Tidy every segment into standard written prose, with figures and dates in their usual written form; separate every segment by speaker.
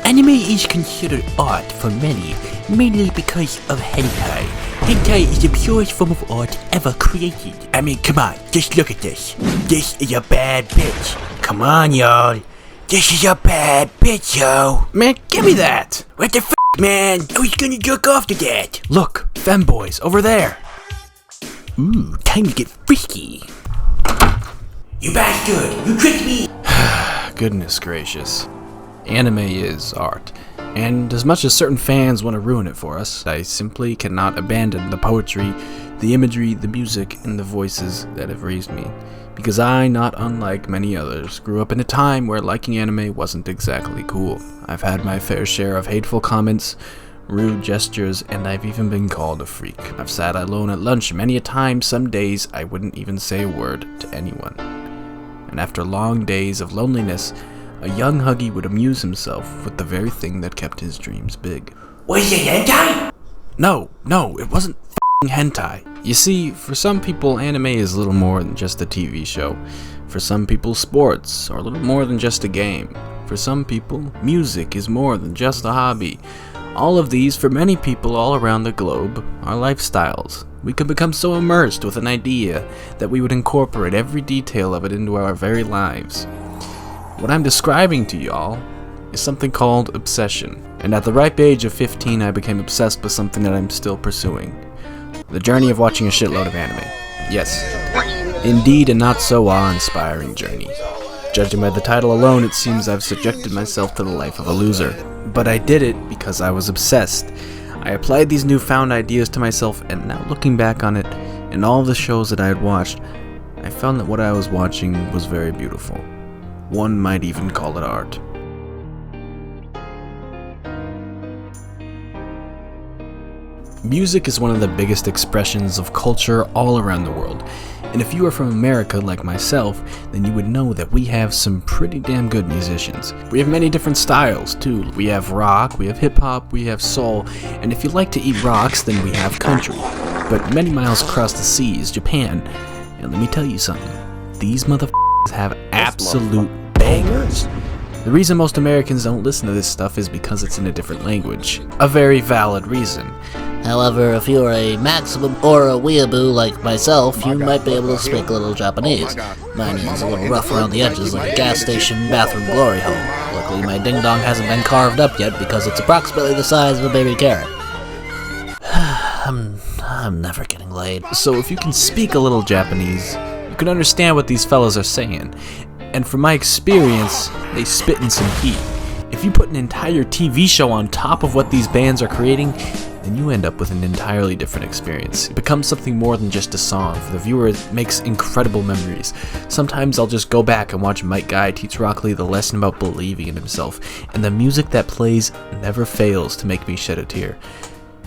Speaker 1: Anime is considered art for many, mainly because of hentai. Hentai is the purest form of art ever created. I mean, come on, just look at this. This is a bad bitch. Come on, y'all. This is a bad bitch, yo.
Speaker 2: Man, give me that!
Speaker 1: What the f***, man? I was gonna jerk off to that.
Speaker 2: Look, femboys, over there.
Speaker 1: Ooh, time to get frisky. You bastard! You tricked me!
Speaker 2: Goodness gracious. Anime is art, and as much as certain fans want to ruin it for us, I simply cannot abandon the poetry, the imagery, the music, and the voices that have raised me. Because I, not unlike many others, grew up in a time where liking anime wasn't exactly cool. I've had my fair share of hateful comments, rude gestures, and I've even been called a freak. I've sat alone at lunch many a time. Some days I wouldn't even say a word to anyone. And after long days of loneliness, a young Huggy would amuse himself with the very thing that kept his dreams big.
Speaker 1: Was it hentai?
Speaker 2: No, it wasn't f***ing hentai. You see, for some people, anime is little more than just a TV show. For some people, sports are little more than just a game. For some people, music is more than just a hobby. All of these, for many people all around the globe, are lifestyles. We could become so immersed with an idea that we would incorporate every detail of it into our very lives. What I'm describing to y'all is something called obsession. And at the ripe age of 15, I became obsessed with something that I'm still pursuing. The journey of watching a shitload of anime. Yes, indeed a not so awe-inspiring journey. Judging by the title alone, it seems I've subjected myself to the life of a loser. But I did it because I was obsessed. I applied these newfound ideas to myself, and now looking back on it, and all of the shows that I had watched, I found that what I was watching was very beautiful. One might even call it art. Music is one of the biggest expressions of culture all around the world. And if you are from America like myself, then you would know that we have some pretty damn good musicians. We have many different styles too. We have rock, we have hip-hop, we have soul, and if you like to eat rocks, then we have country. But many miles across the sea is Japan, and let me tell you something, these motherfuckers have absolute bangers. The reason most Americans don't listen to this stuff is because it's in a different language. A very valid reason.
Speaker 3: However, if you're a maximum or a weeaboo like myself, you might be able to speak a little Japanese. Mine is a little rough around the edges like a gas station bathroom glory hole. Luckily, my ding-dong hasn't been carved up yet because it's approximately the size of a baby carrot. I'm never getting laid.
Speaker 2: So if you can speak a little Japanese, you can understand what these fellas are saying. And from my experience, they spit in some heat. If you put an entire TV show on top of what these bands are creating, then you end up with an entirely different experience. It becomes something more than just a song. For the viewer, it makes incredible memories. Sometimes I'll just go back and watch Mike Guy teach Rock Lee the lesson about believing in himself, and the music that plays never fails to make me shed a tear.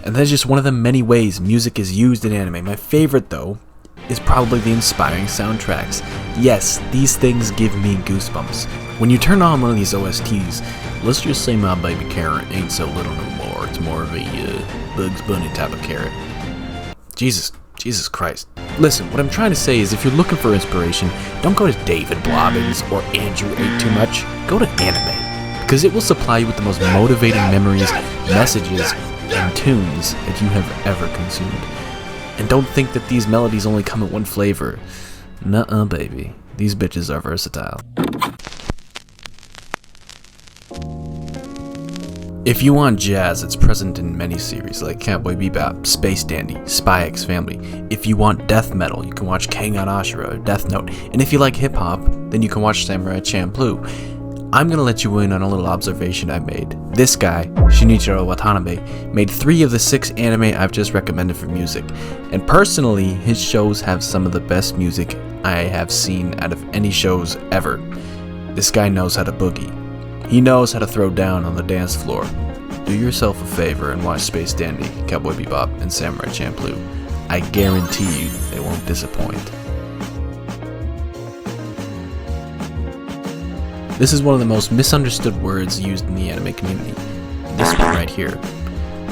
Speaker 2: And that's just one of the many ways music is used in anime. My favorite, though, is probably the inspiring soundtracks. Yes, these things give me goosebumps. When you turn on one of these OSTs, let's just say my baby carrot ain't so little no more. It's more of a Bugs Bunny type of carrot. Jesus Christ. Listen, what I'm trying to say is if you're looking for inspiration, don't go to David Blobbins or Andrew Ate Too Much. Go to anime, because it will supply you with the most motivating memories, messages, and tunes that you have ever consumed. And don't think that these melodies only come in one flavor. Nuh-uh, baby. These bitches are versatile. If you want jazz, it's present in many series like Cowboy Bebop, Space Dandy, Spy X Family. If you want death metal, you can watch Kengan Ashura or Death Note. And if you like hip-hop, then you can watch Samurai Champloo. I'm gonna let you in on a little observation I made. This guy, Shinichiro Watanabe, made 3 of the 6 anime I've just recommended for music. And personally, his shows have some of the best music I have seen out of any shows ever. This guy knows how to boogie. He knows how to throw down on the dance floor. Do yourself a favor and watch Space Dandy, Cowboy Bebop, and Samurai Champloo. I guarantee you they won't disappoint. This is one of the most misunderstood words used in the anime community. This one right here.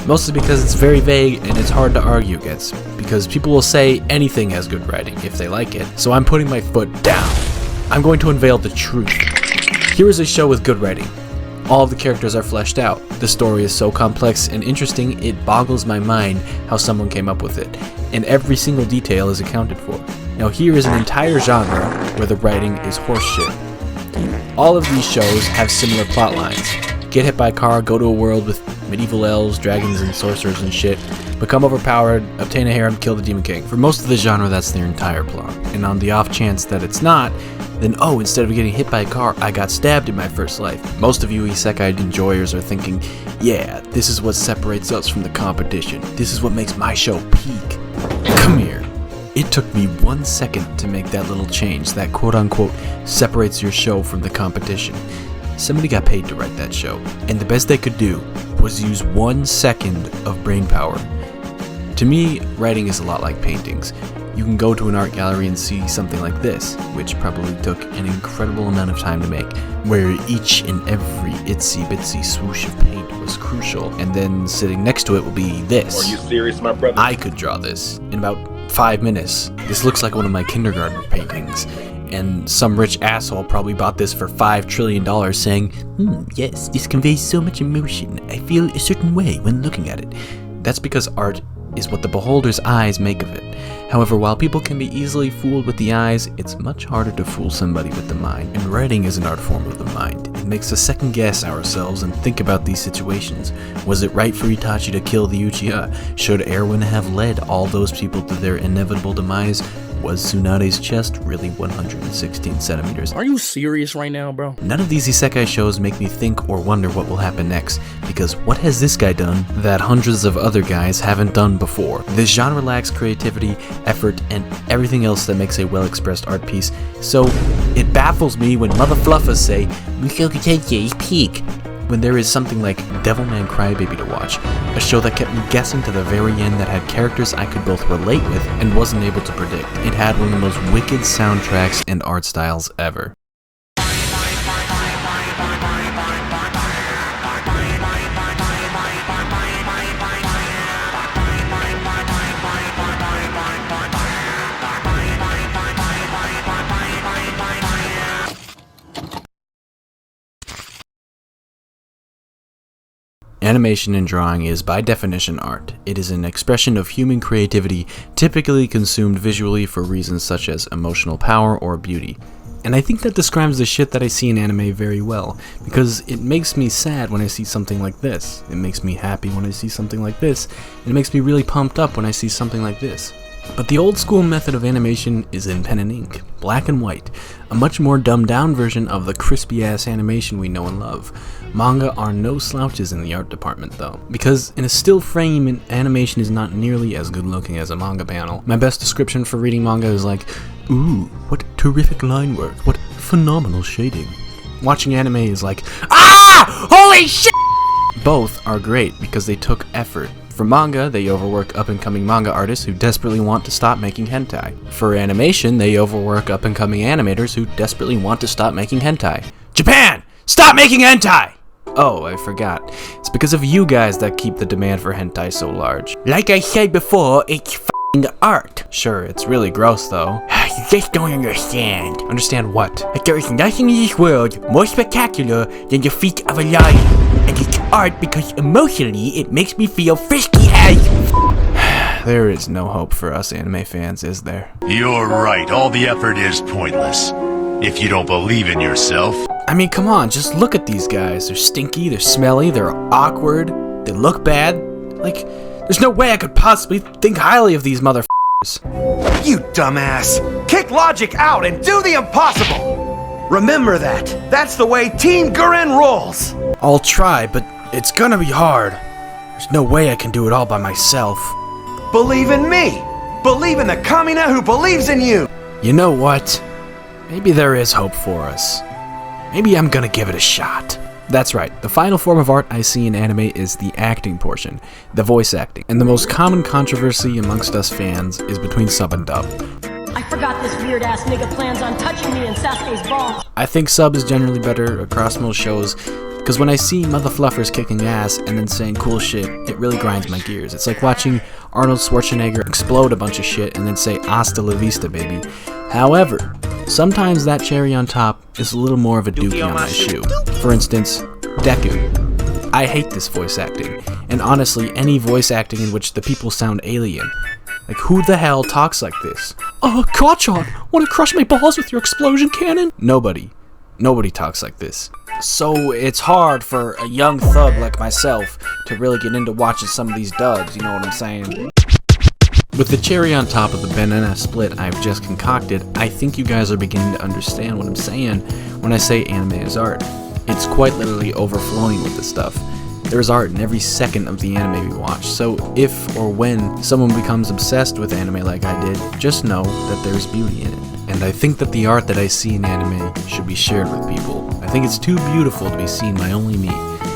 Speaker 2: Mostly because it's very vague and it's hard to argue against, because people will say anything has good writing if they like it. So I'm putting my foot down. I'm going to unveil the truth. Here is a show with good writing. All of the characters are fleshed out. The story is so complex and interesting, it boggles my mind how someone came up with it, and every single detail is accounted for. Now here is an entire genre where the writing is horseshit. All of these shows have similar plot lines. Get hit by a car, go to a world with medieval elves, dragons, and sorcerers and shit, become overpowered, obtain a harem, kill the Demon King. For most of the genre, that's their entire plot. And on the off chance that it's not, then instead of getting hit by a car, I got stabbed in my first life. Most of you isekai enjoyers are thinking, yeah, this is what separates us from the competition. This is what makes my show peak. Come here. It took me 1 second to make that little change that quote-unquote separates your show from the competition. Somebody got paid to write that show, and the best they could do was use 1 second of brain power. To me, writing is a lot like paintings. You can go to an art gallery and see something like this, which probably took an incredible amount of time to make, where each and every itsy bitsy swoosh of paint was crucial, and then sitting next to it will be this.
Speaker 4: Are you serious, my brother?
Speaker 2: I could draw this in about 5 minutes. This looks like one of my kindergarten paintings. And some rich asshole probably bought this for $5 trillion saying, yes, this conveys so much emotion. I feel a certain way when looking at it. That's because art is what the beholder's eyes make of it. However, while people can be easily fooled with the eyes, it's much harder to fool somebody with the mind. And writing is an art form of the mind. It makes us second guess ourselves and think about these situations. Was it right for Itachi to kill the Uchiha? Should Erwin have led all those people to their inevitable demise? Was Tsunade's chest really 116 centimeters?
Speaker 5: Are you serious right now, bro?
Speaker 2: None of these isekai shows make me think or wonder what will happen next, because what has this guy done that hundreds of other guys haven't done before? This genre lacks creativity, effort, and everything else that makes a well-expressed art piece, so it baffles me when mother fluffers say, Mushoku Tensei is peak, when there is something like Devilman Crybaby to watch, a show that kept me guessing to the very end that had characters I could both relate with and wasn't able to predict. It had one of the most wicked soundtracks and art styles ever. Animation and drawing is, by definition, art. It is an expression of human creativity, typically consumed visually for reasons such as emotional power or beauty. And I think that describes the shit that I see in anime very well, because it makes me sad when I see something like this. It makes me happy when I see something like this, and it makes me really pumped up when I see something like this. But the old school method of animation is in pen and ink, black and white, a much more dumbed down version of the crispy ass animation we know and love. Manga are no slouches in the art department though, because in a still frame, an animation is not nearly as good looking as a manga panel. My best description for reading manga is like, ooh, what terrific line work, what phenomenal shading. Watching anime is like, ah, holy shit! Both are great because they took effort. For manga, they overwork up-and-coming manga artists who desperately want to stop making hentai. For animation, they overwork up-and-coming animators who desperately want to stop making hentai. Japan! Stop making hentai! Oh, I forgot. It's because of you guys that keep the demand for hentai so large. Like I said before, it's f***ing art. Sure, it's really gross though. You just don't understand. Understand what? That there is nothing in this world more spectacular than the feet of a lion. And it's art because emotionally it makes me feel frisky as There is no hope for us anime fans, is there?
Speaker 6: You're right, all the effort is pointless. If you don't believe in yourself.
Speaker 2: I mean, come on, just look at these guys. They're stinky, they're smelly, they're awkward, they look bad. Like, there's no way I could possibly think highly of these motherfuckers.
Speaker 7: You dumbass! Kick logic out and do the impossible! Remember that. That's the way Team Gurren rolls!
Speaker 2: I'll try, but it's gonna be hard. There's no way I can do it all by myself.
Speaker 7: Believe in me! Believe in the Kamina who believes in you!
Speaker 2: You know what? Maybe there is hope for us. Maybe I'm gonna give it a shot. That's right, the final form of art I see in anime is the acting portion, the voice acting. And the most common controversy amongst us fans is between sub and dub.
Speaker 4: I forgot this weird-ass nigga plans on touching me in Sasuke's balls.
Speaker 2: I think sub is generally better across most shows, because when I see mother fluffers kicking ass and then saying cool shit, it really grinds my gears. It's like watching Arnold Schwarzenegger explode a bunch of shit and then say hasta la vista, baby. However, sometimes that cherry on top is a little more of a dookie on my shoe. For instance, Deku. I hate this voice acting, and honestly, any voice acting in which the people sound alien. Like, who the hell talks like this? Kachan, wanna crush my balls with your explosion cannon? Nobody talks like this. So it's hard for a young thug like myself to really get into watching some of these dubs, you know what I'm saying? With the cherry on top of the banana split I've just concocted, I think you guys are beginning to understand what I'm saying when I say anime is art. It's quite literally overflowing with this stuff. There's art in every second of the anime we watch, so if or when someone becomes obsessed with anime like I did, just know that there's beauty in it. And I think that the art that I see in anime should be shared with people. I think it's too beautiful to be seen by only me.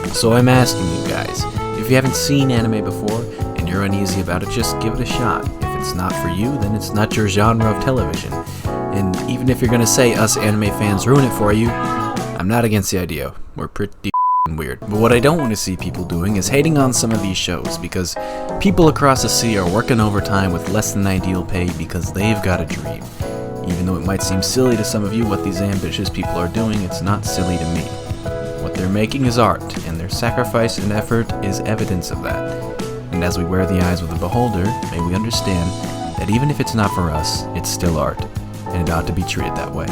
Speaker 2: So I'm asking you guys, if you haven't seen anime before and you're uneasy about it, just give it a shot. If it's not for you, then it's not your genre of television. And even if you're gonna say us anime fans ruin it for you, I'm not against the idea. We're pretty weird. But what I don't want to see people doing is hating on some of these shows, because people across the sea are working overtime with less than ideal pay because they've got a dream. Even though it might seem silly to some of you what these ambitious people are doing, it's not silly to me. What they're making is art, and their sacrifice and effort is evidence of that. And as we wear the eyes of the beholder, may we understand that even if it's not for us, it's still art, and it ought to be treated that way.